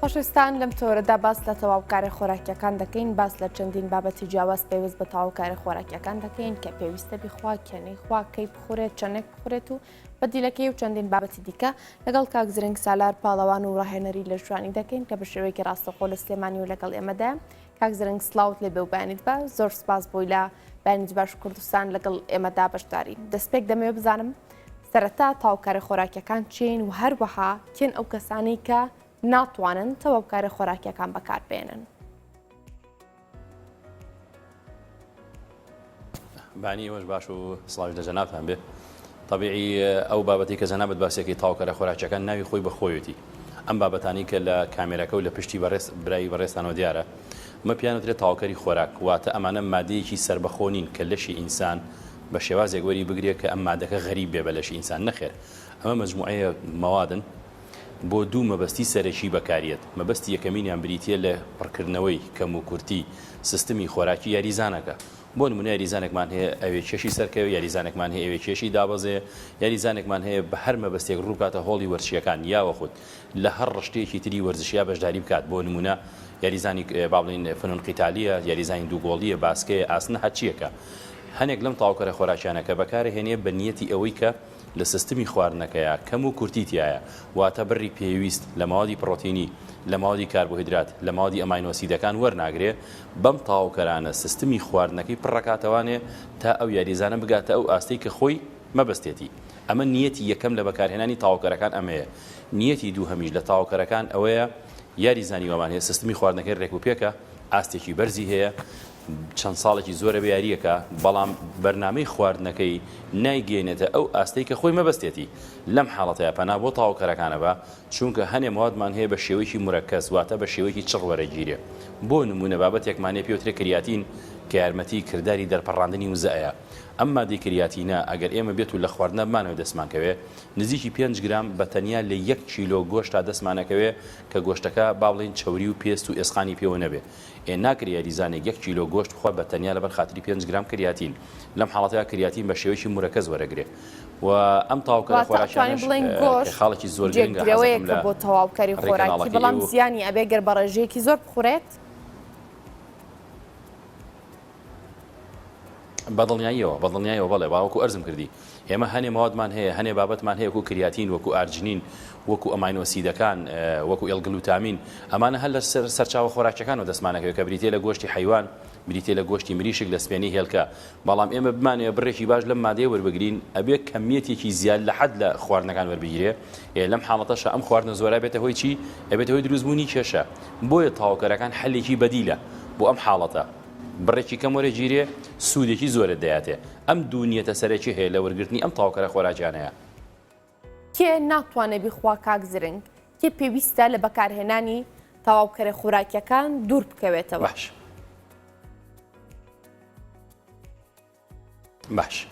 خۆشەویستان لەم تۆرەدا باس لە تەواوکاری خۆراکیەکان دەکەین، باس لە چەندین بابەتی جیاواز پێویست بە تەواوکاری خۆراکیەکان دەکەین کە پێویستە بیخوا کێنەی خوا کەی بخورێت چەندێک بخورێت و بەدیلەکەی و چەندین بابەتی دیکە لەگەڵ کاک زرنگ سالار پاڵەوان و ڕاهێنەری لە ژوانی دەکەین کە بە شێوەیەکی ڕاستەخۆ لە سلێمانی و لەگەڵ ئێمەدا. کاک زرنگ سلااوت لێ بێ و بەیانیت بە زۆر سپاس بۆی لە بەیانی باش کوردستان لەگەڵ ئێمەدا بەشداری. دەستپێک دەمەوێت بزانم سەرەتا تەواوکاری خۆراکیەکان چین و هەروەها کێن ئەو کەسانی کە ناتوانن تەواوکاری خۆراکیەکان بەکاربێنن. بانی ئێوەش باش و سڵاوی لە جەنابتان بێ. طبیعی ئەو بابەتی کە جەنابەت باسێکی تەواوکاری خۆراکیەکان ناوی خۆی بەخۆیەتی. ئەم بابەتانی کە لە کامێرەکە و لە پشتی برای بەڕێستانەوە دیارە مە پیانوترێت تەواوکاری خۆراک واتە ئەمانە مادەیەکی سربەخۆنین کە لەشی ئینسان بە شێوازێک وەری بگرێت کە ئەم مادەکە غەریب بێ بە لەشی ئینسان نەخێر. ئەمە مەجموعەیە مەوادن بۆ دوو مەبەستی سەرەکی بەکارێت. مەبەستی یەکەمینیان بریتە لە پڕکردنەوەی کەم و کورتی سیستمی خۆراکی یاریزانەکە. بۆ نمونە یاریزانێکمان هەیە ئەوێ کێشی سەرکەوێ، یاریزانێکمان هەیە ئەوێ کێشی دابەزێ، یاریزانێکمان هەیە بە هەر مەبەستێک ڕووکاتە هۆڵی وەرزشیەکان یاوە خودت لە هەر ڕشتێکی تری وەرزشیا بەشداری بکات. بۆ نمونە یاریزانی با بڵین فنون قیتالیە، یاریزانی دووگۆڵیە، باسکەیە، ئاسنە هەرچیەکە. هەنێک لەم تەواوکاری خۆراکیانەکە بەکارهێنێ بە نیەتی ئەوەی کە لە سیستمی خواردنەکەیە کەم و کورتیتیایە، واتە بڕی پێویست لە ماوەدی پڕۆتینی، لە ماوەدی کاربۆهیدرات، لە ماوەدی ئەماینۆسیدەکان وەرناگرێ. بەم تەواوکەرانە سیستمی خواردنەکەی پڕەکاتەوانێ تا ئەو یاریزانە بگاتە ئەو ئاستەی کە خۆی مەبەستێتی. ئەمە نیەتی یەکەم لە بەکارهێنانی تەواوکەرەکان ئەمەیە. نیەتی دووهەمیش لە تەواوکەرەکان ئەوەیە یاریزانی وەمان هەیە سیستمی خواردنەکەی ڕێکوپێکە، ئاستێکی بەرزی هەیە، چەند ساڵێکی زۆرە بەیاریەکە، بەڵام بەرنامەی خواردنەکەی نایگەێنێتە ئەو ئاستەی کە خۆی مەبەستێتی. لەم حاڵەتەیە پەنا بۆ تەواوکەرەکانە بە چونکە هەنێ موادمان هەیە بە شێوەیەکی مورەکەز واتە بە شێوەیەکی چڕ وەرەگیرێ. بۆ نمونە بابەتێکمان هەیە پێوترێ کریاتین کە یارمەتی کردداری دەرپەڕاندنی وزەیە. ئەم مادەی کریاتینە ئەگەر ئێمە بێت و لە خواردنە بمانەوە دەستمانکەوێ نزیکی 5 گرام بە تەنیا لە 1 کیلۆ گۆشت تا دەستمانەکەوێ کە گۆشتەکە با بڵین چەوری و پێست و ئێسقانی پێوە نەبێ. ناکرێ یاریزانێک 1 کیلۆ گۆشت بخوات بە تەنیا لەبەر خاتری 5 گرام کریاتین. لەم حاڵەتەیە کریاتین بە شێوەیەکی مورەکەز وەرەگرێ و ئەم تەواوکەرە خۆراکیانەش خاڵێکی زۆر گرنگە بۆ تەواوکەری خۆراکی، بەڵام زیانی ئەبێ گەر بە ڕێژەیەکی زۆر بخورێت بەدڵنیاییەوە بەڵێ باوەکو ئەرزم کردی. ئێمە هەنێ ماوەدمان هەیە، هەنێ بابەتمان هەیە وەکو کریاتین، وەکو ئارجنین، وەکو ئەماینۆسیدەکان، وەکو ئێلگلوتامین. ئەمانە هەر لە سەرچاوە خۆراکیەکانەوە دەستمانەکەوێت کە بریتێ لە گۆشتی حیوان، بریتێ لە گۆشتی مریشک، لە سپێنی هێلکە. بەڵام ئێمە بمانەوە بڕێکی باش لەم مادەیە وەربگرین، ئەبێ کەمیەتێکی زیاد لە حەد لە خواردنەکان وەربگیرێ. لەم حاڵەتەشە ئەم خواردنە زۆرە بێتە هۆی چی؟ ئەبێتە هۆی دروستبوونی کێشە. بۆیە تەواوکەرەکان حەلێکی بەدیلە بۆ ئەم حاڵەتە. بڕێکی کەم وەرەگیرێ سوودێکی زۆرە دەیاتێ. ئەم دوو نیەتە سەرەکی هەیە لە وەرگرتنی ئەم تەواوکەرە خۆراکیانەیە. کێ ناتوانێت بیخوا کاک زرنگ؟ کێ پێویستە لە بەکارهێنانی تەواوکەرە خۆراکیەکان دوور بکەوێتەوە؟ باش.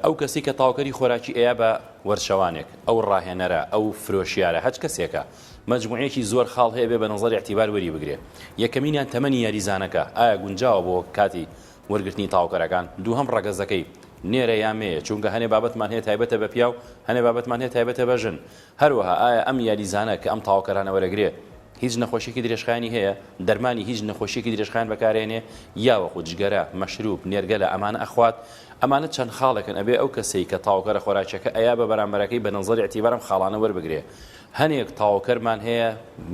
ئەو کەسی کە تەواوکەری خۆراکی ئەیە بە وەرشەوانێک، ئەو ڕاهێنەرە، ئەو فرۆشیارە، هەچ کەسێکە مەجموعەیەکی زۆر خاڵ هەیە بێ بە نەزەری اعتیبار وەری بگرێ. یەکەمینیان تەمەنی یاریزانەکە ئایا گونجاوە بۆ کاتی وەرگرتنی تەواوکەرەکان. دووهەم ڕەگەزەکەی نێرە یامەیە، چونکە هەنێ بابەتمان هەیە تایبەتە بە پیا و هەنێ بابەتمان هەیە تایبەتە بە ژن. هەروەها ئایا ئەم یاریزانە کە ئەم تەواوکەرانە وەرەگرێ هیچ نەخۆشیێکی درێژخایانی هەیە، دەرمانی هیچ نەخۆشیێکی درێژخایان بەکارێنێ، یاوەخود جگەرە، مەشروب، نێرگەلە ئەمانە ئەخوات. ئەمانە چەند خاڵێکن ئەبێ ئەو کەسەی کە تەواوکەرە خۆراکیەکە ئەیا بە بەرامبەرەکەی بە نەزەری اعتیبارم خاڵانە وەربگرێ. هەنێک تەواوکەرمان هەیە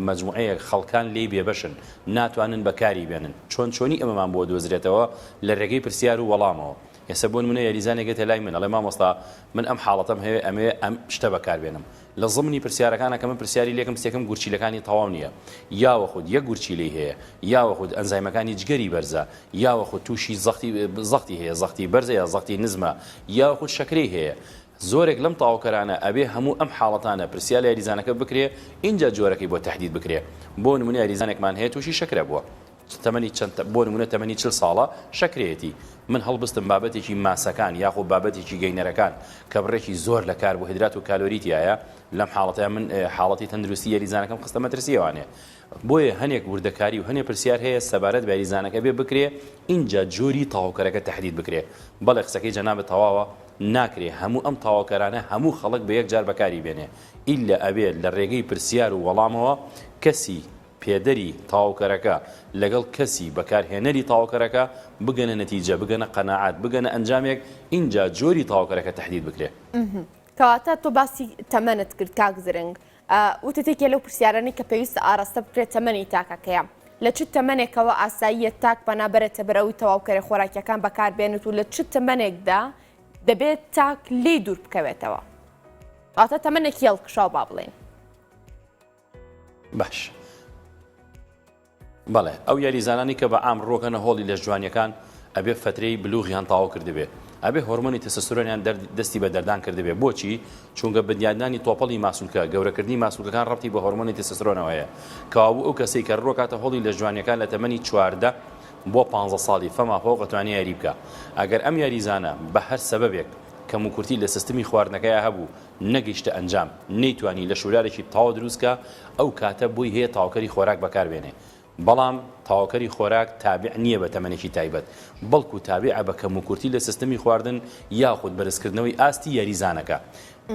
مەجموعەیەک خەڵکان لێی بێبەشن، ناتوانن بەکاری بێنن، چۆنی ئەمەمان بۆ دۆزرێتەوە لە ڕێگەی پرسیار و وەڵامەوە. ئێستا بۆ نمونە یاریزانێکێتە لای من ئەڵێ مامۆستا من ئەم حاڵەتەم هەیە ئەم شتە بەکاربێنم. لە زمانی پرسیارەکانە کە من پرسیاری لێکم سێکم گورچیلەکانی تەواو نییە، یاوەخود یەک گورچیلەی هەیە، یاوەخود ئەنزایمەکانی جگەری بەرزە، یاوەخود تووشی زەختی هەیە، زەختی بەرزە یا زەختی نزمە، یاوەخود شەکرەی هەیە. زۆرێک لەم تەواوکەرانە ئەبێ هەموو ئەم حاڵەتانە پرسیار لە یاریزانەکە بکرێ، اینجا جۆرەکەی بۆ تەحدید بکرێ. بۆ نمونە یاریزانێکمان هەیە تووشی شەکرە بووە، تەمەنی چەند، بۆ نمونە تەمەنی 40 ساڵە شەکرێتی. من هەڵبستم بابەتێکی ماسەکان یاخۆ بابەتێکی گەینەرەکان کە بڕێکی زۆر لە کاربۆهیدرات و کالۆریتیایە، لەم حاڵەتەیە من حاڵەتی تەندروستی یاریزانەکەم خستە مەترسیەوانێ. بۆیە هەنێک وردەکاری و هەنێک پرسیار هەیە سەبارەت بە یاریزانەکە بێ بکرێ، اینجا جۆری تەواوکەرەکە تەحدید بکرێ. بەڵێ قسەکەی جەنابەت تەواوە، ناکرێ هەموو ئەم تاواکەرانە هەموو خەڵک بە یەک جار بەکاری بێنێ ئیلا ئەبێت لە ڕێگەی پرسیار و وەڵامەوە کەسی پێدەری تاواکەرەکە لەگەڵ کەسی بەکارهێنەری تاواکەرەکە بگەنە نەتیجە بگەنە قەناعات بگەنە ئەنجامێک اینجا جۆری تاواکەرەکە تەحدید بکرێ. کەواتە تۆ باسی تەمەنت کرد کاک زرنگ وتتێکێ لەو پرسیارانی کە پێویستە ئاراستە بکرێت تەمەنی تاکەکەیە لە چ تەمەنێکەوە ئاساییە تاک بەنابەرێتە بەرەوەی تەواوکەرە خۆراکیەکان بەکاربێنێت و لە چ تەمەنێکدا دەبێت تاک لێ دوور بکەوێتەوە ئاتە تەمەنێک هێڵکشاو با بڵێن. باش بەڵێ ئەو یاریزانانی کە بە ئام ڕۆکەنە هۆڵی لە جوانیەکان ئەبێ فترەی بلوغیان تاوا کردبێ ئەبێ هۆرمۆنی تستۆستێرۆنیان دەستی بە دەردان کردبێ بۆچی چونکە بەدیادانی تۆپەڵی ماسوولکە گەورەکردنی ماسوولەکان ڕەبتی بە هۆرمۆنی تستۆستێرۆنەوەیە کەوابوو ئەو کەسەی کە ڕۆکاتە هۆڵی لە جوانیەکان لە تەمەنی 14 بۆ 15 ساڵی فەما فوق دەتوانێت یاری بکە ئەگەر ئەم یاریزانە بە هەر سەبەبێک کەم و کورتی لە سیستمی خواردنەکەیە هەبوو نەگەیشتە ئەنجام نەیتوانی لە شولارێکی تاوا دروستکە ئەو کاتە بۆی هەیە تاواکەری خۆراک بەکاربێنێ بەڵام تاواکەری خۆراک تابع نییە بە تەمەنێکی تایبەت بەڵکو تابعە بە کەم و کورتی لە سیستمی خواردن یاخود بەرزکردنەوەی ئاستی یاریزانەکە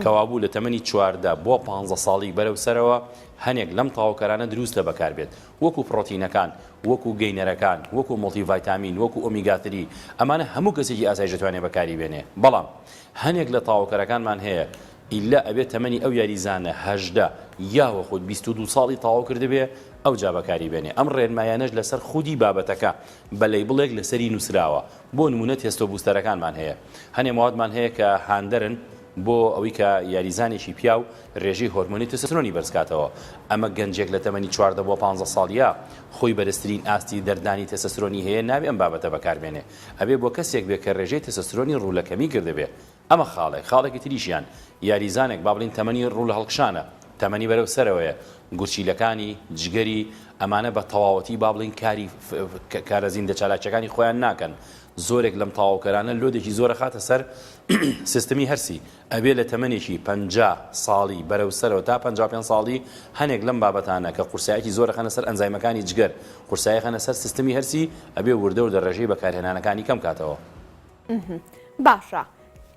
کەوابوو لە تەمەنی 14 بۆ 15 ساڵی بەرەو سەرەوە هەنێک لەم تاواکەرانە دروستە بەکاربێت وەکو پرۆتینەکان وەکو گەینەرەکان وەکو مڵتیڤایتامین وەکو ئۆمیگا-3 ئەمانە هەموو کەسێکی ئاسایش دەتوانێت بەکاری بێنێ بەڵام هەنێک لە تاواکەرەکانمان هەیە ئیلا ئەبێت تەمەنی ئەو یاریزانە 18 یاوەخود 22 ساڵی تاوا کردبێ ئەو جا بەکاری بێنێ ئەم ڕێنمایانەش لەسەر خودی بابەتەکە بە لەیبڵێک لەسەری نووسراوە بۆ نمونە تێستۆ بوستەرەکانمان هەیە هەنێ موادمان هەیە کە هاندەرن بۆ ئەوەی کە یاریزانێکی پیا و ڕێژەی هۆرمۆنی تستۆستێرۆنی بەرزکاتەوە ئەمە گەنجێک لە تەمەنی 14 بۆ 15 ساڵیە خۆی بەرزترین ئاستی دەردانی تستۆستێرۆنی هەیە نابێ ئەم بابەتە بەکاربێنێ ئەبێ بۆ کەسێک بێ کە ڕێژەی تستۆستێرۆنی ڕوولەکەمی کردبێ ئەمە خاڵێکی تریشیان یاریزانێک با بڵین تەمەنی ڕوو لە هەڵکشانە تەمەنی بەرەو سەرەوەیە گورچیلەکانی جگەری ئەمانە بە تەواوەتی با بڵین کاری کارە زیندە چالاکیەکانی خۆیان ناکەن زۆرێک لەم تاواکەرانە لۆدێکی زۆرە خاتە سەر سیستمی هەرسی ئەبێ لە تەمەنێکی 50 ساڵی بەرەو سەرەوە تا 55 ساڵی هەنێک لەم بابەتانە کە قورسایەکی زۆرە خەنە سەر ئەنزایمەکانی جگەر قورسایە خەنە سەر سیستمی هەرسی ئەبێ وردە و دەڕێژەی بەکارهێنانەکانی کەم کاتەوە. باشە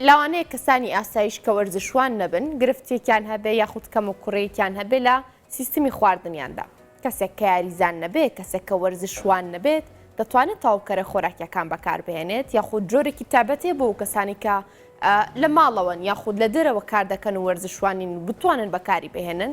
لەوانەیە کەسانی ئاسایش کە وەرزشوان نەبن گرفتێکیان هەبێ یاخود کەم و کوڕەیەکیان هەبێ لە سیستمی خواردنیاندا کەسێک کە یاریزان نەبێت کەسێک کە وەرزشوان نەبێت دەتوانێت تاواکەرە خۆراکیەکان بەکاربهێنێت یاخود جۆرێکی تابەتێ بۆ کەسانی کە لە ماڵەوەن یاخود لە دەرەوە کار دەکەن و وەرزشوانین بتوانن بەکاری بهێنن.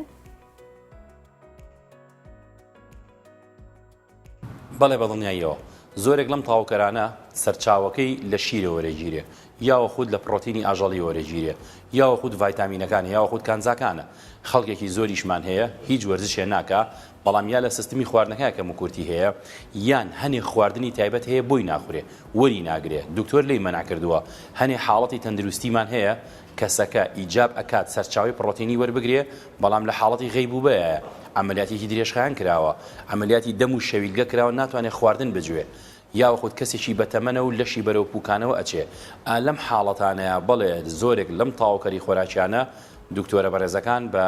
بەڵێ بەدڵنیاییەوە زۆرێک لەم تاواکەرانە سەرچاوەکەی لە شیرە وەرەگیرێ یاوە خود لە پرۆتینی ئاژەڵی وەرەگیرێ یاوە خود ڤایتامینەکانە یاوە خود کانزاکانە خەڵکێکی زۆریشمان هەیە هیچ وەرزشێ ناکە بەڵام یا لە سیستمی خواردنەکە کەم و کورتی هەیە یان هەنێ خواردنی تایبەت هەیە بۆی ناخورێ وەری ناگرێ دکتۆر لی مەنا کردووە هەنێ حاڵەتی تەندروستیمان هەیە کەسەکە ئیجاب ئەکات سەرچاوی پرۆتینی وەربگرێ بەڵام لە حاڵەتی غەیبوبەیە ئەمەلیاتێکی درێژخایان کراوە ئەمەلیاتی دەم و شەویلگە کراوە ناتوانێت خواردن بجوێ یا خود کەسێکی بەتەمەنە و لەشی بەرەو پوکانەوە ئەچێ لەم حاڵەتانەیە بەڵێ زۆرێک لەم تاواکەری خۆراکیانە دکتۆرە بەڕێزەکان بە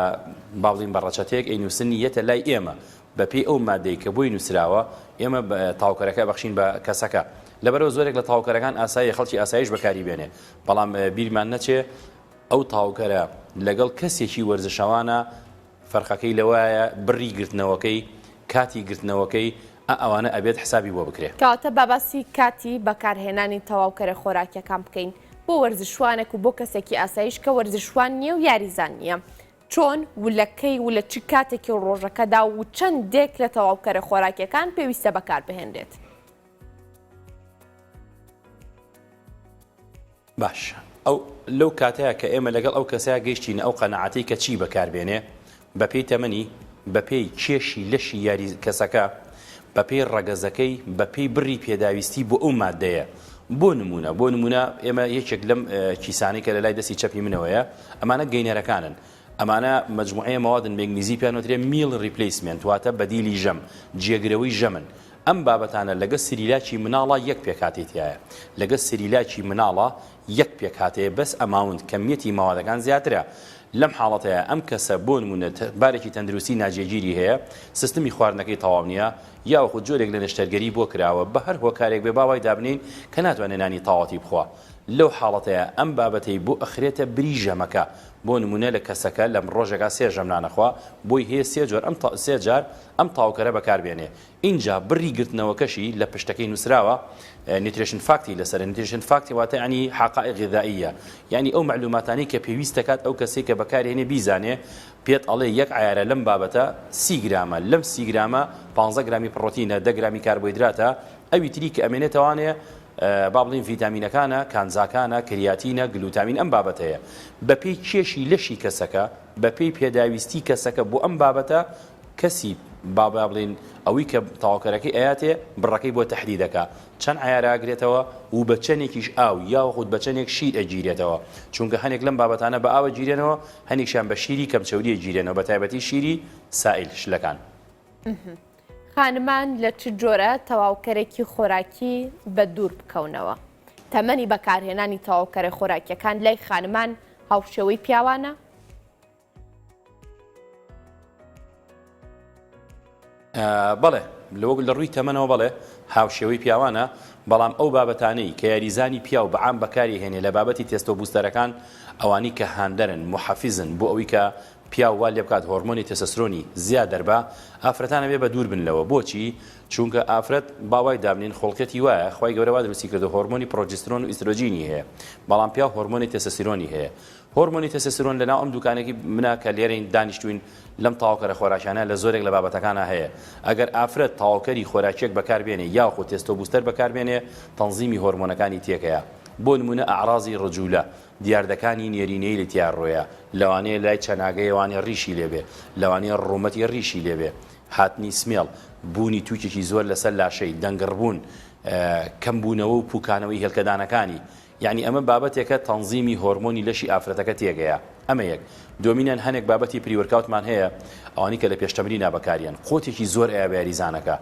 باڵین بەڕەچەتێک ئەینووسنی یەتە لای ئێمە بەپێی ئەو مادەی کە بۆی نووسراوە ئێمە تاواکەرەکە بەخشین بە کەسەکە لەبەرەوە زۆرێک لە تاواکەرەکان ئاسایی خەڵکی ئاسایش بەکاری بێنێ بەڵام بیرمان نەچێ ئەو تاواکەرە لەگەڵ کەسێکی وەرزشەوانە فەرقەکەی لەوایە بڕی گرتنەوەکەی کاتی گرتنەوەکەی ئەوانە ئەبێت حسابی بۆ بکرێ کەواتە باباسی کاتی بەکارهێنانی تەواوکەرە خۆراکیەکان بکەین بۆ وەرزشوانێک و بۆ کەسێکی ئاسایش کە وەرزشوان نییە و یاریزان نییە چۆن ولەکەی و لە چ کاتێکی ڕۆژەکەدا و چەندێک لە تەواوکەرە خۆراکیەکان پێویستە بەکاربهێنرێت. باش ئەو لەو کاتەیە کە ئێمە لەگەڵ ئەو کەسەیە گەیشتین ئەو قەنەعەتی کە چی بەکاربێنێ بەپێی تەمەنی بەپێی کێشی لەشی یاری کەسەکە بەپێی ڕەگەزەکەی بەپێی بڕی پێداویستی بۆ ئەو مادەیە بۆ نمونە ئێمە یەکێک لەم کیسانی کە لە لای دەستی چەپی منەوەیە ئەمانە گەینەرەکانن ئەمانە مجموعەیە مەوادن مەگنیزی پێیانوترێ میل ریپلیسمنت واتە بەدیلی ژەم جێگرەوەی ژەمن ئەم بابەتانە لەگە سریلاکی مناڵە یەک پێکاتێتیایە لەگە سریلاکی مناڵە یەک پێکاتەیە بەس ئەماوند کەمیەتی ماوادەکان زیاترە لەم حاڵەتەیە ئەم کەسە بۆ نمونە بارێکی تەندروستی ناجێگیری هەیە سیستمی خواردنەکەی تەواو نییە یاوەخود جۆرێک لە نەشتەرگەری بۆ کراوە بە هەر هۆکارێک بێ باوای دابنین کە ناتوانێت نانی تاواتی بخوا لەو حاڵەتەیە ئەم بابەتەی بۆ ئەخرێتە بریژەمەکە بۆ نمونە لە کەسەکە لەم ڕۆژێکا سێژەم نانەخوا بۆی هەیە سێ جار ئەم تاوکەرە بەکاربێنێ اینجا بڕی گرتنەوەکەشی لە پشتەکەی نووسراوە نیوتریشن فاکتی لەسەر نیوتریشن فاکتی واتە ینی حقائق غذائیە یعنی ئەو معلوماتانی کە پێویست دەکات ئەو کەسێک کە بەکارهێنێ بیزانێ پێت ئەڵێ یەک عیارە لەم بابەتە 30 گرامە لەم 30 گرامە 15 گرامی پڕۆتینە 10 گرامی کاربۆیدراتە ئەوی تری کە ئەمێنێتەوانێ با بڵین ڤیتامینەکانە کانزاکانە کریاتینە گلوتامین ئەم بابەتەیە بەپێی کێشی لەشی کەسەکە بەپێی پێداویستی کەسەکە بۆ ئەم بابەتە کەسی با بڵین ئەوەی کە تاواکەرەکەی ئاياتێ بڕەکەی بۆ تەحلیدەکە چەند عیارە ئاگرێتەوە و بە چەندێکیش ئاو یاخود بە چەندێک شیر ئەگیرێتەوە چونکە هەنێک لەم بابەتانە بە ئاوە گیرێنەوە هەنێکشیان بە شیری کەمچەوریە گیرێنەوە بە تایبەتی شیری سائل شلەکان. خانمان لە چ جۆرە تەواوکەرێکی خۆراکی بە دوور بکەونەوە تەمەنی بەکارهێنانی تەواوکەرە خۆراکیەکان لای خانمان هاوشێوەی پیاوانە؟ بەڵێ لە ڕووی تەمەنەوە بڵێ هاوشێوەی پیاوانە بەڵام ئەو بابەتانەی کە یاریزانی پیا و بەعام بەکاری هێنێ لە بابەتی تێستۆ بوستەرەکان ئەوانی کە هاندەرن محەفیزن بۆ ئەوەی کە پیاوە لێ بکات هۆرمۆنی تێسەسترۆنی زیاد دەربا ئافرەتانە بێ بە دوور بنلەوە بۆچی چونکە ئافرەت باوای دابنین خۆڵکەتی وایە خی گەورەوا دروستی کردو هۆرمۆنی پرۆجسترۆن و ئیسترۆجینی هەیە بەڵام پیا هۆرمۆنی تێسەسترۆنی هەیە هۆرمۆنی تێسەسترۆن لەناو ئەم دوکانێکی منە کە لێرەین دانیشتوین لەم تاواکەرە خۆراکیانە لە زۆرێک لە بابەتەکانە هەیە ئەگەر ئافرەت تاواکەری خۆراکیەک بەکاربێنێ یاخود تێستۆ بوستەر بەکاربێنێ تەنزیمی هۆرمۆنەکانی تێکەیە بۆ نمونە ئەعرازی ڕجولە دیاردەکانی نێرینەی لە تیارڕۆیە لەوانەیە لای چەناگەیەوانی ڕیشی لێبێ لەوانەیە ڕوومەتی ڕیشی لێبێ هاتنی سمێڵ بوونی تووکێکی زۆر لەسەر لاشەی دەنگڕبوون کەمبوونەوە و پوکانەوەی هێلکەدانەکانی یعنی ئەمە بابەتێکە تەنزیمی هۆرمۆنی لەشی ئافرەتەکە تێگەیە ئەمە یەک دومینەن هەنێک بابەتی پریوەرکاوتمان هەیە ئەوانی کە لە پێشتەمرین نابەکاریان خۆتێکی زۆر ئەیە بە یاریزانەکە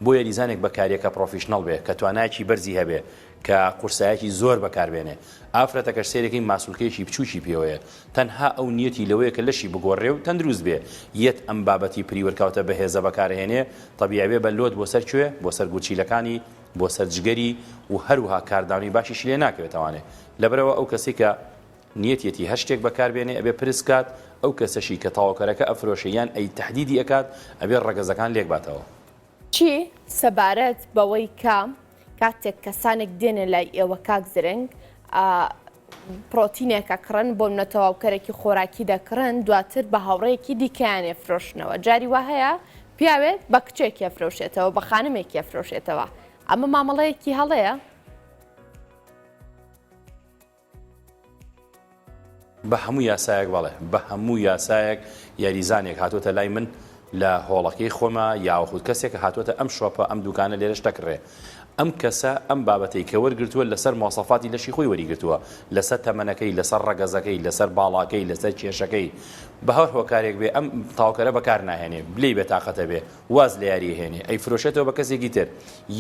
بۆ یاریزانێک بەکاریەکە پرۆفیشنەڵ بێ کە توانایکی بەرزی هەبێ کە قورسایەکی زۆر بەکاربێنێ ئافرەتەکەش سێرەکەی ماسوولکەیەکی بچووکی پێوەیە تەنها ئەو نیەتی لەوەیە کە لەشی بگۆڕێ و تەندروست بێ یەت ئەم بابەتی پریوەرکاوتە بەهێزە بەکارهێنێ تەبیعیە بە لۆت بۆ سەر کوێ بۆ سەر گوچیلەکانی بۆ سەر جگەری و هەروها کاردانی باشیش لێ ناکەوێتەوانێ لەبەرەوە ئەو کەسێکە نیەتێتی هەر شتێک بەکاربێنێ ئەبێ پرسکات ئەو کەسەشی کە تاواکەرەکە ئەفرۆشە یان ئەی تەحدیدی ئەکات ئەبێ ڕەگەزەکان لێک باتەوە چی سەبارەت بەوەی کە کاتێک کەسانێک دێنە لای ئێوە کاک زرنگ پرۆتینێکە کڕن بۆ نەتەواوکەرێکی خۆراکی دەکڕن دواتر بە هاوڕەیەکی دیکەیانێ فرۆشنەوە جاری وا هەیە پیاوێت بە کچێکی ئەفرۆشێتەوە بە خانمێکی ئەفرۆشێتەوە ئەمە مامەڵەیەکی هەڵەیە بە هەموو یاسایەک بەڵێ بە هەموو یاسایەک یاریزانێک هاتوۆتە لای من لە هۆڵەکەی خۆمە یاخود کەسێک هاتوۆتە ئەم شۆپە ئەم دوکانە لێرەش دەکڕێ ئەم کەسە ئەم بابەتەی کە وەرگرتووە لەسەر مۆسەفاتی لەشی خۆی وەریگرتووە لەسەر تەمەنەکەی لەسەر ڕەگەزەکەی لەسەر باڵاکەی لەسەر کێشەکەی بە هەر هۆکارێک بێ ئەم تاواکەرە بەکار ناهێنێ بلێ بێتاقەتە بێ واز لە یاری هێنێ ئەی فرۆشێتەوە بە کەسێکی تر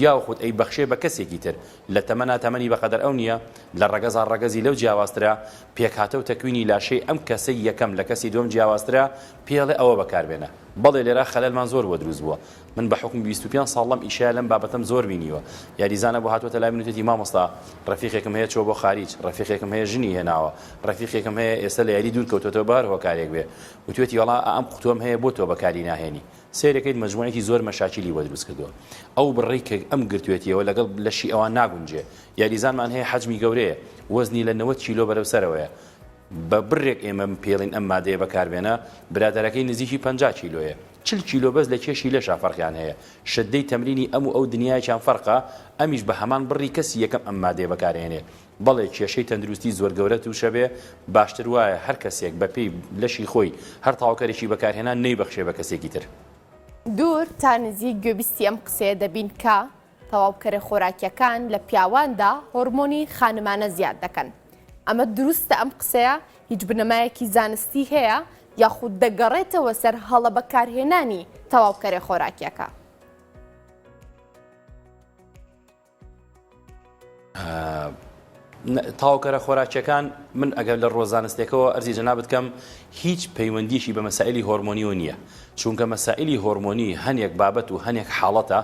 یاخود ئەی بەخشێ بە کەسێکی تر لە تەمەنا تەمەنی بەقەدەر ئەو نییە لە ڕەگەزا ڕەگەزی لەو جیاوازترا پێکهاتە و تەکوینی لاشەی ئەم کەسەی یەکەم لە کەسی دوم جیاوازترا پێڵێ ئەوە بەکاربێنە بەڵێ لێرە خەلەلمان زۆر بۆ دروست بووە من بە حکم 25 ساڵم ئیشای لەم بابەتم زۆر بینیوە یاریزانە بۆ هاتوۆتە لای منوتێتی مامۆستا ڕەفیقێکم هەیە چۆ بۆ خاریج ڕەفیقێکم هەیە ژنی هێناوە ڕەفیقێکم هەیە ئێستا لە یاری دوور کەوتۆتەوە بەر هۆکارێک بێ وتوێتی وەڵا ئەم قوتووەم هەیە بۆ تۆ بەکاری ناهێنی سیرەکەیت مەجموعەیەکی زۆر مەشاکیلی وە دروست کردووە ئەو بڕی کە ئەم گرتوێتیەوە لەگەڵ لەشی ئەوان ناگونجێ یاریزانمان هەیە حەجمی گەورەیە وەزنی لە 90 کیلۆ بەرەوسەرەوەیە بە بڕێک ئێمە پێڵین ئەم مادەیە بەکاربێنە برادەرەکەی نزیکی 50 کیلۆیە 40 کیلۆ بەس لە کێشی لەشا فەرقیان هەیە شدەی تەمرینی ئەو دنیایان فەرقا ئەمیش بە هەمان بڕی کەسی یەکەم ئەم مادەیە بەکارهێنێ بەڵێ کێشەی تەندروستی زۆر گەورە تووشە بێ باشتر وایە هەر کەسێک بە پێی لەشی خۆی هەر تاواکەرێکی بەکارهێنا نەیبەخشێ بە کەسێکی تر دوور تا نزیک گوێبیستی ئەم قسەیە دەبین کە تەواوکەرە خۆراکیەکان لە پیاواندا هۆرمۆنی خانمانە زیاد دەکەن ئەمە دروستە ئەم قسەیە هیچ بنەمایەکی زانستی هەیە یاخود دەگەڕێتەوە سەر هەڵە بەکارهێنانی تەواوکەرە خۆراکیەکە تاوکەرە خۆراکیەکان من ئەگەر لە ڕۆزانستێکەوە ئەرزی جەنابەت کەم هیچ پەیوەندیشی بە مەسائلی هۆرمۆنیەوە نییە چونکە مەسائلی هۆرمۆنی هەنێک بابەت و هەنێک حاڵەتە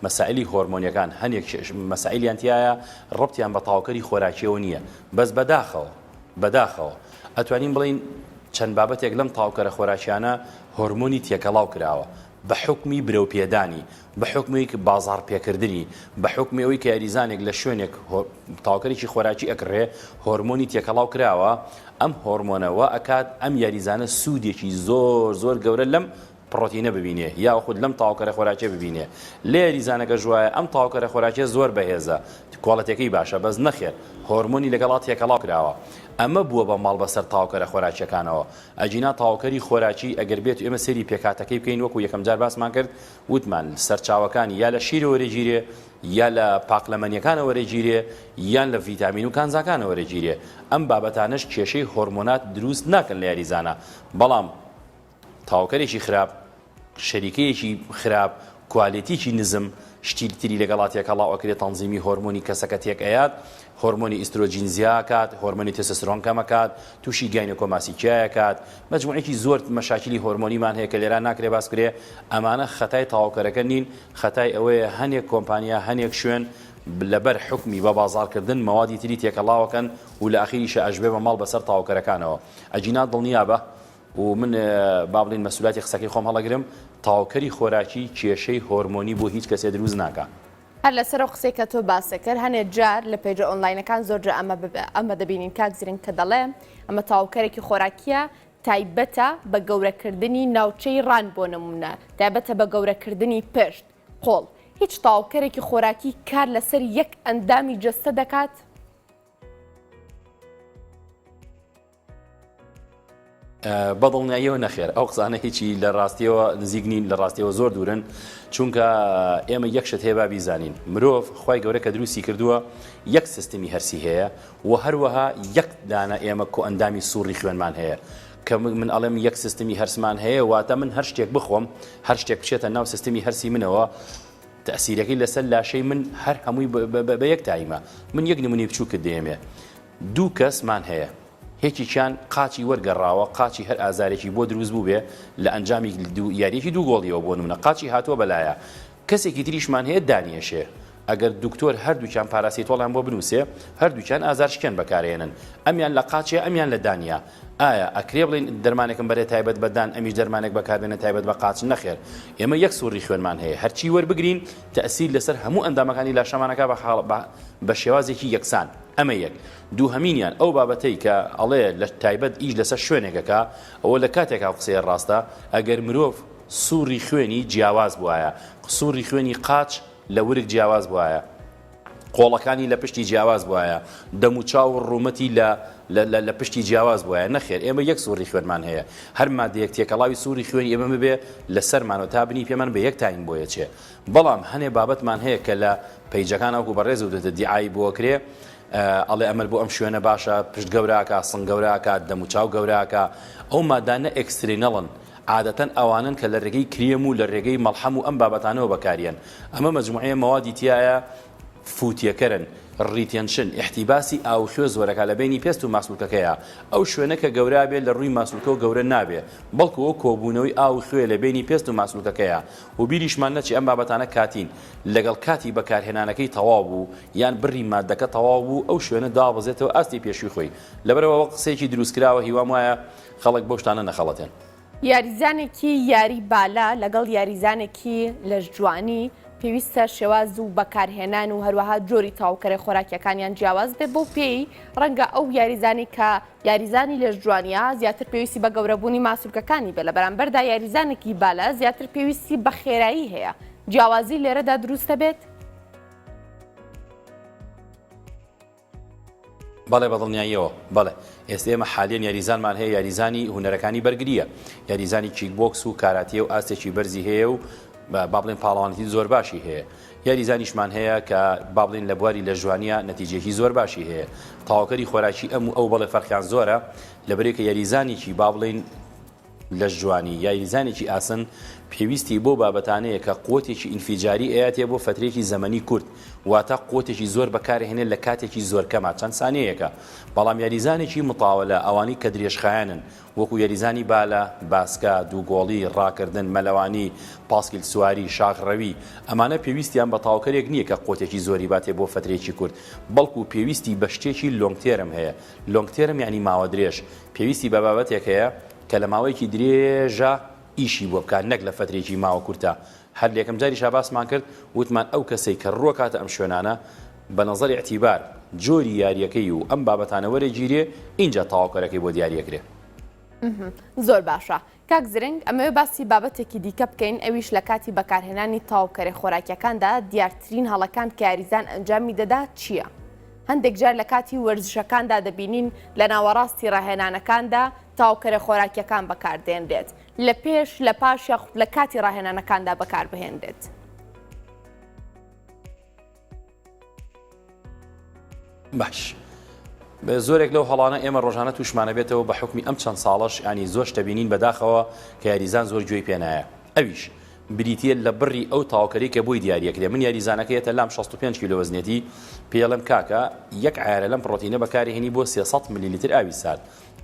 مەسائلی هۆرمۆنیەکان هەنێک مەسائلیان تایە ڕبطیان بە تاوکەری خۆراکیەوە نییە بەس بەداخەوە ئەتوانین بڵین چەند بابەتێک لەم تاوکەرە خۆراکیانە هۆرمۆنی تێکەڵاو کراوە بە حکمی برەوپێدانی بە حکمی بازار پێکردنی بە حکمی ئەوەی کە یاریزانێک لە شوێنێک تاوکەرێکی خۆراکی ئەکڕێ هۆرمۆنی تێکەڵاو کراوە ئەم هۆرمۆنەوە ئەکات ئەم یاریزانە سوودێکی زۆر گەورە لەم پرۆتینە ببینێ یا خود لەم تاوکەرە خۆراکیە ببینێ لێ یاریزانەکە ژوایە ئەم تاوکەرە خۆراکیە زۆر بەهێزە کۆڵەتەکەی باشە بەس نەخێر هۆرمۆنی لەگەڵا تێکەڵاو کراوە ئەمە بووە بە ماڵ بەسەر تاوکەرە خۆراکیەکانەوە ئەجینا تاوکەری خۆراکی ئەگەر بێت ئێمە سەری پێکاتەکەی بکەین وەکو یەکەم جار باسمان کرد وتمان سەرچاوەکانی یا لە شیرە وەرەگیرێ یا لە پاقلەمەنیەکانە وەرەگیرێ یان لە ڤیتامین و کانزاکانە وەرەگیرێ ئەم بابەتانەش کێشەی هۆرمۆنات دروست ناکەن لە یاریزانە بەڵام تاوکەرێکی خراپ شەریکەیەکی خراپ کوالیتیکی نزم شتیلتری لەگەڵات تێکەڵاو ئەکرێت تەنزیمی هۆرمۆنی کەسەکە تێک ئەیات هۆرمۆنی ئیسترۆجین زیاکات هۆرمۆنی تێستۆستێرۆن کەمەکات تووشی گاینۆکۆماسیکیایەکات مەجموعەیەکی زۆر مەشاکلی هۆرمۆنیمان هەیە کە لێرە ناکرێ باس کرێ ئەمانە خەتای تاوکەرەکە نین خەتای ئەوەیە هەنێک کۆمپانیا هەنێک شوێن لەبەر حکمی بە بازارکردن مەوادی تری تێکەڵاوەکەن و لە ئاخیریشە ئەژبێ بە ماڵ بەسەر تاوکەرەکانەوە ئەجینا دڵنیابە و من با بڵین مەسئولیەتی قسەکەی خۆم هەڵەگرم تاوکەری خۆراکی کێشەی هۆرمۆنی بۆ هیچ کەسێ دروست ناکات هەر لەسەر قسەی کە تۆ باسە کرد هەنێک جار لە پێیجە ئۆنلاینەکان زۆرجە ئەمە دەبینین کاک زرین کە دەڵێ ئەمە تاوکەرێکی خۆراکیە تایبەتە بە گەورەکردنی ناوچەی ڕان بۆ نمونە تایبەتە بە گەورەکردنی پشت قۆڵ هیچ تاوکەرێکی خۆراکی کار لەسەر یەک ئەندامی جەستە دەکات؟ بەدڵنیاییەوە نەخێر ئەو قسانە هیچی لە ڕاستیەوە نزیک نین لە ڕاستیەوە زۆر دوورن چونکە ئێمە یەک شت هەیە با بیزانین مرۆڤ خی گەورە کە دروستی کردووە یەک سیستمی هەرسی هەیە و هەروەها یەک دانە ئێمە کۆ ئەندامی سووڕی خوێنمان هەیە کە من ئەڵێم یەک سیستمی هەرسمان هەیە واتە من هەر شتێک بخۆم هەر شتێک بچێتە ناو سیستمی هەرسی منەوە تەسیرەکەی لەسەر لاشەی من هەر هەمووی بە یەک تایمە من یەک نمونی بچووکە دێمێ دوو کەسمان هەیە هێکیان قاچی وەرگەڕاوە قاچی هەر ئازارێکی بۆ دروست بوو بێ لە ئەنجامی یاریەکی دوو گۆڵیەوە بۆ نمونە قاچی هاتووە بەلایە کەسێکی تریشمان هەیە دانیێشێ ئەگەر دکتۆر هەردووچیان پاراسیتۆڵیان بۆ بنووسێ هەردووچیان ئازار شکێن بەکارێنن ئەمیان لە قاچێ ئەمیان لە دانیا ئایا ئەکرێ بڵین دەرمانێکم بەرێ تایبەت بەدان ئەمیش دەرمانێک بەکاربێنە تایبەت بە قاچ نەخێر ئێمە یەک سووڕی خوێنمان هەیە هەرچی وەربگرین تەئسیر لەسەر هەموو ئەندامەکانی لاشەمانەکە بە شێوازێکی یەکسان ئەمە یەک دووهەمینیان ئەو بابەتەی کە ئەڵێ لە تایبەت ئیش لەسەر شوێنێکەکە ئەوە لە کاتێکا قسەیە ڕاستە ئەگەر مرۆڤ سووڕی خوێنی جیاواز بووایە سووڕی خوێنی قاچ لە ورک جیاواز بووایە قۆڵەکانی لە پشتی جیاواز بووایە دەم و چاو ڕوومەتی لە پشتی جیاواز بووایە نەخێر ئێمە یەک سووڕی خوێنمان هەیە هەر مادەیەک تێکەڵاوی سووڕی خوێنی ئێمە ببێ لەسەرمانەوە تا بنی پێمان بە یەک تاین بۆیە چێ بەڵام هەنێ بابەتمان هەیە کە لە پەیجەکان ئەوکو بەڕێز و دەتە دیعایی بۆکرێ ئەڵێ ئەمەل بۆ ئەم شوێنە باشە پشت گەوراکە سنگ گەوراکە دەم و چاو گەوراکە ئەو مادانە ئەکسترینەڵن عادەتەن ئەوانن کە لە ڕێگەی کرێم و لە ڕێگەی مەڵحەم و ئەم بابەتانەوە بەکارێن ئەمە مەجموعەیە مەوادی تایە فوتیەکەرن ڕیتێنشن احتیباسی ئاوخوێ زۆرەکە لە بینی پێست و ماسوولکەکەیە ئەو شوێنە کە گەورا بێت لە ڕووی ماسوولکە و گەورە نابێ بەڵکو ئەو کۆبوونەوەی ئاوخوێ لە بینی پێست و ماسوولکەکەیە و بیریشمان نەچی ئەم بابەتانە کاتین لەگەڵ کاتی بەکارهێنانەکەی تەواو بوو یان بڕی مادەکە تەواو بوو ئەو شوێنە دابەزێتەوە ئاستی پێشوی خۆی لەبەرەوە قسەیەکی دروستکراوە هیوام وایە خەڵک بەو شتانە نەخەڵەتێن یاریزانێکی یاری بالا لەگەڵ یاریزانێکی لە جوانی پێویستە شێواز و بەکارهێنان و هەروەها جۆری تاوکەرە خۆراکیەکانیان جیاواز بێ بۆ پێی ڕەنگە ئەو یاریزانی کە یاریزانی لە جوانیە زیاتر پێویستی بە گەورەبوونی ماسوولکەکانی بێ لە بەرامبەردا یاریزانێکی بالا زیاتر پێویستی بە خێرایی هەیە جیاوازی لێرەدا دروستە بێت؟ بەڵێ بەدڵنیاییەوە بەڵێ ئێستا ئێمە حالیان یاریزانمان هەیە یاریزانی هونەرەکانی بەرگریە یاریزانی کیک بۆکس و کاراتیە و ئاستێکی بەرزی هەیە و با بڵێن پاڵەوانێتی زۆر باشی هەیە یاریزانیشمان هەیە کە با بڵێن لە بواری لە جوانیە نەتیجێکی زۆر باشی هەیە تاواکەری خۆراکی ئەو بەڵێ فەرقیان زۆرە لەبەرێکە یاریزانێکی با بڵێن لە جوانی یاریزانێکی ئاسن پێویستی بۆ بابەتانەیە کە قوتێکی ئینفیجاری ئەیاتێ بۆ فترێکی زەمەنی کورت واتە قوتێکی زۆر بەکارهێنێت لە کاتێکی زۆر کەما چەند سانەیەکە بەڵام یاریزانێکی متاوەلە ئەوانی کە درێژخایەنن وەکو یاریزانی بالە باسکە دووگۆڵی ڕاکردن مەلەوانی پاسکیل سواری شاخڕەوی ئەمانە پێویستیان بە تاوکەرێک نییە کە قوتێکی زۆری باتێ بۆ فترێکی کورت بەڵکو پێویستی بە شتێکی لۆنگتێرم هەیە لۆنگتێرم یعنی ماوە درێژ پێویستی بە بابەتێک هەیە کە لە ماوەیەکی درێژە ئیشی بۆ بکات نەک لە فترێکی ماوە کورتە هەر لێکم جاریش باسمان کرد وتمان ئەو کەسەی کە ڕووکاتە ئەم شوێنانە بە نەزەری اعتیبار جۆری یاریەکەی و ئەم بابەتانە وەرەگیرێ اینجا تاواکەرەکەی بۆ دیاریەکرێ زۆر باشە کاک زرنگ ئەمەوێ باسی بابەتێکی دیکە بکەین ئەویش لە کاتی بەکارهێنانی تاوکەرە خۆراکیەکاندا دیارترین هەڵەکان کە یاریزان ئەنجامی دەدا چییە؟ هەندێک جار لە کاتی وەرزشەکاندا دەبینین لە ناوەڕاستی ڕاهێنانەکاندا تاوکەرە خۆراکیەکان بەکاردێنرێت لە پێش لە پاش یاخود لە کاتی ڕاهێنانەکاندا بەکاربهێنرێت. باش زۆرێک لەو هەڵانە ئێمە ڕۆژانە تووشمانە بێتەوە بە حکمی ئەم چەند ساڵش ینی زۆر شتەبینین بەداخەوە کە یاریزان زۆر گوێی پێنایە ئەویش بریتە لە بڕی ئەو تاوکەری کە بۆی دیاریەکرێ من یاریزانەکەیەتە لام 65 کیلۆ وزنێتی پێڵم کاکە یەک عیارە لەم پرۆتینە بەکارهێنی بۆ 300 میلیلیتر ئاوی سارد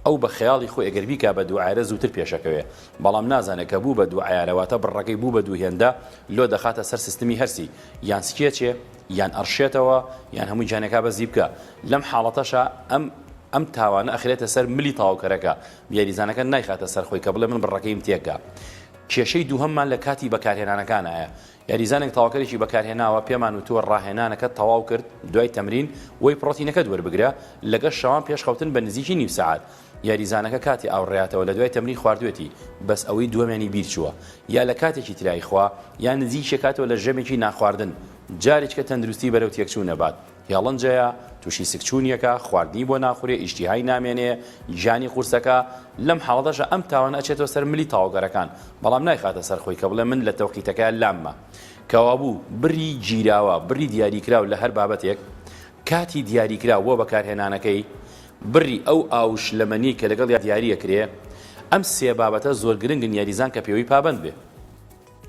ئەو بە خەیاڵی خۆی ئەگەر بیکا بە دوو عیارە زووتر پێشەکەوێ بەڵام نازانێت کە بوو بە دوو عیارەواتە بڕەکەی بوو بە دوو هێندە لۆ دەخاتە سەر سیستمی هەرسی یان سکێچێ یان ئەرشێتەوە یان هەمووی جانەکە بەزی بکە لەم حاڵەتەشە ئەم تاوانە ئەخرێتە سەر ملی تاوکەرەکە یاریزانەکە نایخاتە سەر خۆی کە بڵێ من بڕەکەیم تێکە کێشەی دووهەممان لە کاتی بەکارهێنانەکانایە یاریزانێک تاواکەرێکی بەکارهێناوە پێمان وتووە ڕاهێنانەکە تەواو کرد دوای تەمرین وەی پرۆتینەکەت وەربگرە لەگەڵ شەوان پێشخەوتن بە نزیکی نیم سەعات یاریزانەکە کاتی ئاوڕێاتەوە لە دوای تەمرین خواردوێتی بەس ئەوەی دووەمیانی بیر چووە یا لە کاتێکی ترای خوا یان نزیک کاتەوە لە ژەمێکی ناخواردن جارێک کە تەندروستی بەرەو تێکچوو نەبات هێڵنجەیە تووشی سکچوونیەکە خواردنی بۆ ناخورێ ئیشتیهای نامێنێ ژانی قورسەکە لەم حاڵەتەشە ئەم تاوانە ئەچێتەوە سەر ملی تاوەگەرەکان بەڵام نایخاتە سەر خۆی کە بڵێ من لە تەوقیتەکە لاممە کەوابوو بڕی گیراوە بڕی دیاریکراو لە هەر بابەتێک کاتی دیاریکرا وە بەکارهێنانەکەی بڕی ئەو ئاوش لەمەنی کە لەگەڵ دیاریەکرێ ئەم سێ بابەتە زۆر گرنگن یاریزان کە پێوەی پابند بێ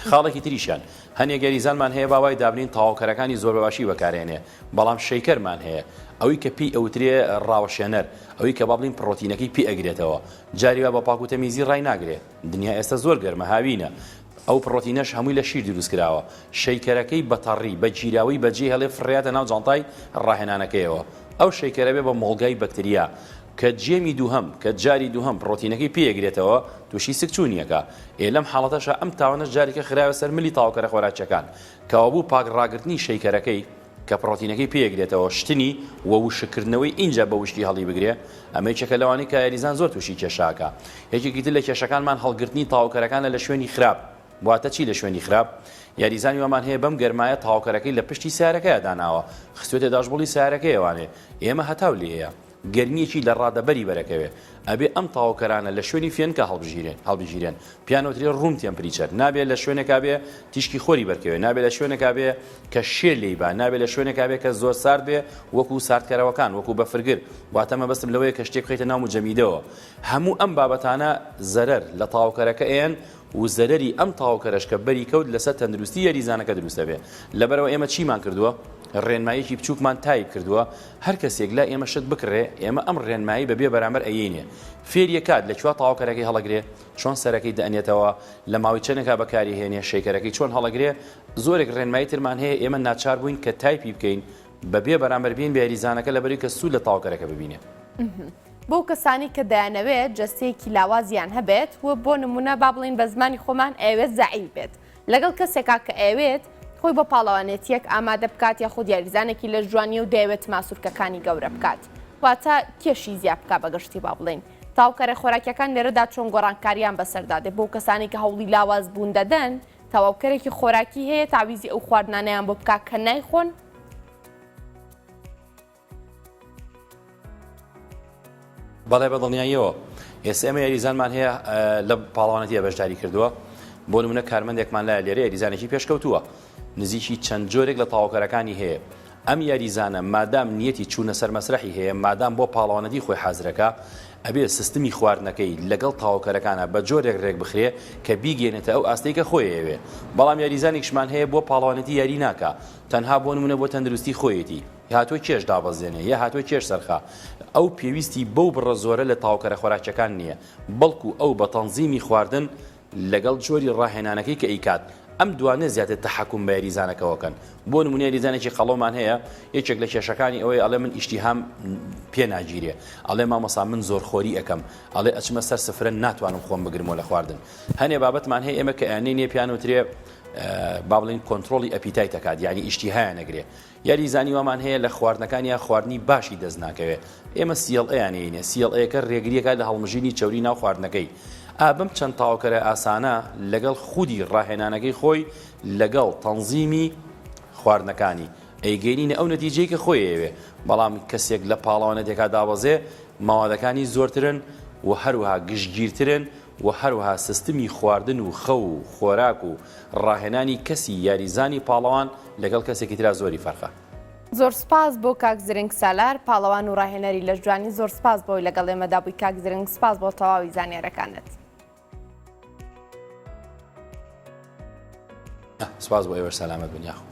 خاڵێکی تریشان هەنێک یاریزانمان هەیە باوای دابنین تاواکەرەکانی زۆر بەباشی بەکارێنێ بەڵام شەیکەرمان هەیە ئەوەی کە پێی ئەوترێ ڕاوەشێنەر ئەوەی کە با بڵین پرۆتینەکەی پێ ئەگرێتەوە جاریوا بە پاک و تەمیزی ڕای ناگرێت دنیا ئێستا زۆر گەرمە هاوینە ئەو پرۆتینەش هەمووی لە شیر دروست کراوە شەیکەرەکەی بەتەڕی بە گیراوی بەجێ هەڵێ فڕێتە ناو جانتای ڕاهێنانەکەیەوە ئەو شەیکەرە بێ بە مۆڵگای بەکتریا کە جێمی دووهەم کە جاری دووهەم پرۆتینەکەی پێگرێتەوە تووشی سکچوونیەکە لەم حاڵەتەشە ئەم تاوانش جارێکە خراوە سەر ملی تاوکەرە خۆراکیەکان کەوا بوو پاک ڕاگرتنی شەیکەرەکەی کە پرۆتینەکەی پێگرێتەوە شتنی وەوشکردنەوەی اینجا بە وشتی هەڵی بگرێ ئەمەی چەکە لەوانی کە یاریزان زۆر تووشی کێشاکە یەکێکی تر لە کێشەکانمان هەڵگرتنی تاوکەرەکانە لە شوێنی خراپ واتە چی لە شوێنی خراپ یاریزانی وەمان هەیە بەم گەرمایە تاوکەرەکەی لە پشتی سیارەکەیە داناوە خستوێتە داشبڵی سیارەکەیەوانێ ئێمە هەتاو لێ هەیە گەرمیەکی لە ڕادەبەری بەرەکەوێ ئەبێ ئەم تاوکەرانە لە شوێنی فێنکە هەڵبژیرێن پیانۆتری ڕوم تێمپریچەر نابێت لە شوێنێکا بێ تیشکی خۆری بەرکەوێ نابێت لە شوێنێکا بێ کە شێ لێیبا نابێت لە شوێنێکا بێ کە زۆر سارد بێ وەکو ساردکەرەوەکان وەکو بەفرگر واتە مەبەستم لەوەیە کە شتێک بخەیتە ناو جەمیدەوە هەموو ئەم بابەتانە زەرەر لە تاوکەرەکە ئێن و زەرەری ئەم تاوکەرەش کە بەری کەوت لەسەر تەندروستی یاریزانەکە دروستە بێ لەبەرەوە ئێمە چیمان کردووە ڕێنماییکی بچووکمان تایپ کردووە هەر کەسێک لا ئێمە شت بکڕێ ئێمە ئەم ڕێنمایی بەبێ بەرامبەر ئەیینێ فێریە کات لەکوێ تاوکەرەکەی هەڵەگرێ چۆن سەرەکەی دەئەنێتەوە لە ماوەی چەندێکا بەکاری هێنێ شەیکەرەکەی چۆن هەڵەگرێ زۆرێک ڕێنمایی ترمان هەیە ئێمە ناچار بووین کە تایپی بکەین بەبێ بەرامبەر بین بە یاریزانەکە لەبەری کە سوود لە تاوکەرەکە ببینێ بۆ کەسانی کە دەیانەوێت جەستەیەکی لاوازیان هەبێت و بۆ نمونە با بڵین بە زمانی خۆمان ئەوێت زەعیف بێت لەگەڵ کەسێکا کە ئەوێت خۆی بۆ پاڵەوانێتیەک ئامادە بکات یاخود یاریزانێکی لە جوانی و دەیەوێت ماسوورکەکانی گەورە بکات واتە کێشی زیاد بکات بەگشتی با بڵین تاوکەرە خۆراکیەکان لێرەدا چۆن گۆڕانکاریان بەسەردادێ بۆ کەسانی کە هەوڵی لاواز بوون دەدەن تەواوکەرێکی خۆراکی هەیە تاویزی ئەو خواردنانەیان بۆ بکات کە نایخۆن بەڵێ بە دڵنیاییەوە ئێستا ئێمە یاریزانمان هەیە لە پاڵەوانەتیە بەشداری کردووە بۆ نمونە کارمەندێکمان لای لێرە یاریزانێکی پێشکەوتووە نزیکی چەند جۆرێک لە تاوکەرەکانی هەیە ئەم یاریزانە مادام نیەتی چوونە سەر مەسرەحی هەیە مادام بۆ پاڵەوانەتی خۆی حازرەکە ئەبێ سیستمی خواردنەکەی لەگەڵ تاوەکەرەکانە بە جۆرێک ڕێک بخرێ کە بیگەێنێتە ئەو ئاستەی کە خۆی ئەوێ. بەڵام یاریزانێکشمان هەیە بۆ پاڵەوانەتی یاری ناکە، تەنها بۆ نمونە بۆ تەندروستی خۆیەتی، هاتووە کێش دابەزێنێ یا هاتووە کێش سەرخا. ئەو پێویستی بەو بڕە زۆرە لە تاوەکەرە خۆراکیەکان نییە، بەڵکو ئەو بە تەنزیمی خواردن لەگەڵ جۆری ڕاهێنانەکەی کە ئیکات ئەم دوانە زیاتر تەحەکوم بە یاریزانەکەوەکەن. بۆ نمونە یاریزانێکی قەڵۆمان هەیە، یەکێک لە کێشەکانی ئەوەی ئەڵێ من ئیشتیهام پێ ناگیرێ، ئەڵێ مامۆستا من زۆرخۆری ئەەکەم، ئەڵێ ئەچمە سەر سفرە ناتوانم خۆم بگرمەوە لە خواردن. هەنێ بابەتمان هەیە ئێمە کە ئەیانەی نییە پیانوترێ با بڵین کۆنتترۆلی ئەپیتای دەکات، یعنی ئیشتیهایە نەگرێ. یاریزانی وامان هەیە لە خواردنەکانی یا خواردنی باشی دەست ناکەوێت. ئێمە CLA CLA-کە ڕێگریەکە لە هەڵمژینی چەوری ناو خواردنەکەی. ئابم چەند تاوەکەرە ئاسانە لەگەڵ خودی ڕاهێنانەکەی خۆی لەگەڵ تەنزیمی خواردنەکانی ئەیگەینینە ئەو نەتیجەی کە خۆی ئەوێ. بەڵام کەسێک لە پاڵەوانەتێکا دابەزێ ماوادەکانی زۆرترن و هەروەها گشتگیرترن و هەروەها سیستمی خواردن و خەو و خۆراک و ڕاهێنانی کەسی یاریزانی پاڵەوان لەگەڵ کەسێکی ترا زۆری فەرقە. زۆر سپاس بۆ کاک زرنگ سالار، پاڵەوان و ڕاهێنەری لە جوانی. زۆر سپاس بۆی لەگەڵ ئێمەدا بووی کاک زرنگ. سپاس بۆ تەواوی زانیاریەکانت. سپاس بۆ ئێوە سەلامەت بن یاخۆ.